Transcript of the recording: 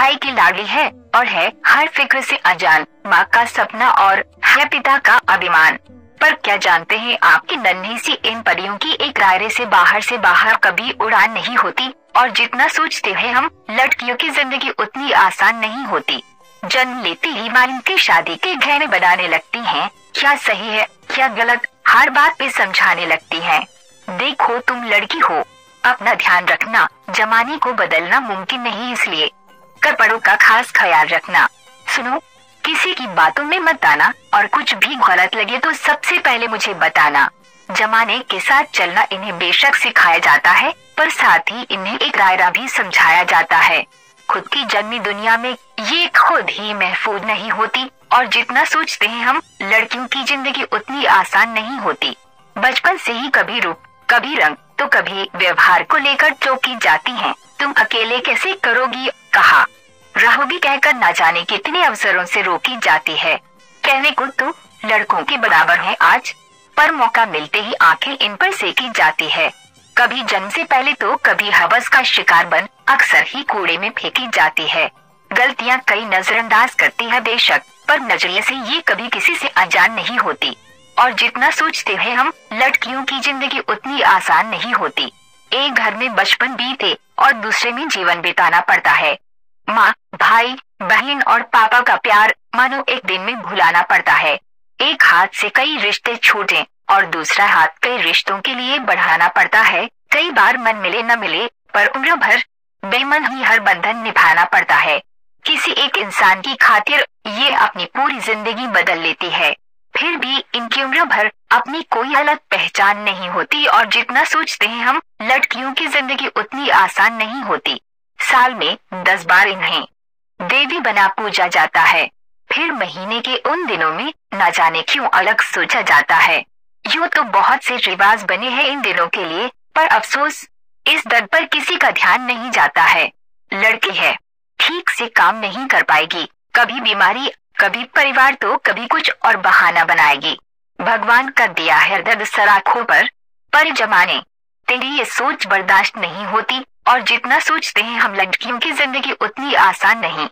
भाई की लाडली है और है हर फिक्र से अनजान, माँ का सपना और है पिता का अभिमान। पर क्या जानते हैं आपकी नन्ही सी इन परियों की एक दायरे से बाहर कभी उड़ान नहीं होती, और जितना सोचते हैं हम लड़कियों की जिंदगी उतनी आसान नहीं होती। जन्म लेती ही माँ इनकी शादी के गहने बनाने लगती हैं, क्या सही है क्या गलत हर बात पे समझाने लगती हैं। देखो तुम लड़की हो, अपना ध्यान रखना, जमाने को बदलना मुमकिन नहीं, इसलिए कपड़ों का खास ख्याल रखना। सुनो, किसी की बातों में मत आना और कुछ भी गलत लगे तो सबसे पहले मुझे बताना। जमाने के साथ चलना इन्हें बेशक सिखाया जाता है, पर साथ ही इन्हें एक दायरा भी समझाया जाता है। खुद की जन्मी दुनिया में ये खुद ही महफूज नहीं होती, और जितना सोचते हैं हम लड़कियों की जिंदगी उतनी आसान नहीं होती। बचपन से ही कभी रूप कभी रंग तो कभी व्यवहार को लेकर चौंकी जाती हैं। तुम अकेले कैसे करोगी, कहा रहोगी कहकर न जाने कितने अवसरों से रोकी जाती है। कहने को तो लड़कों के बराबर है आज, पर मौका मिलते ही आंखें इन पर सेकी जाती है। कभी जन्म से पहले तो कभी हवस का शिकार बन अक्सर ही कूड़े में फेंकी जाती है। गलतियां कई नजरअंदाज करती है बेशक, पर नजरिए से ये कभी किसी से अनजान नहीं होती। और जितना सोचते हैं हम लड़कियों की जिंदगी उतनी आसान नहीं होती। एक घर में बचपन बीते और दूसरे में जीवन बिताना पड़ता है। माँ, भाई, बहन और पापा का प्यार मानो एक दिन में भुलाना पड़ता है। एक हाथ से कई रिश्ते छूटे और दूसरा हाथ कई रिश्तों के लिए बढ़ाना पड़ता है। कई बार मन मिले न मिले, पर उम्र भर बेमन ही हर बंधन निभाना पड़ता है। किसी एक इंसान की खातिर ये अपनी पूरी जिंदगी बदल लेती है, फिर भी इनकी उम्र भर अपनी कोई अलग पहचान नहीं होती। और जितना सोचते हैं हम लड़कियों की जिंदगी उतनी आसान नहीं होती। साल में 10 बार इन्हें देवी बना पूजा जाता है, फिर महीने के उन दिनों में न जाने क्यों अलग सोचा जाता है। यूँ तो बहुत से रिवाज बने हैं इन दिनों के लिए, पर अफसोस इस दर पर किसी का ध्यान नहीं जाता है। लड़की है, ठीक से काम नहीं कर पाएगी, कभी बीमारी, कभी परिवार तो कभी कुछ और बहाना बनाएगी। भगवान का दिया है दर्द सराखों पर जमाने तेरी ये सोच बर्दाश्त नहीं होती। और जितना सोचते हैं हम लड़कियों की जिंदगी उतनी आसान नहीं।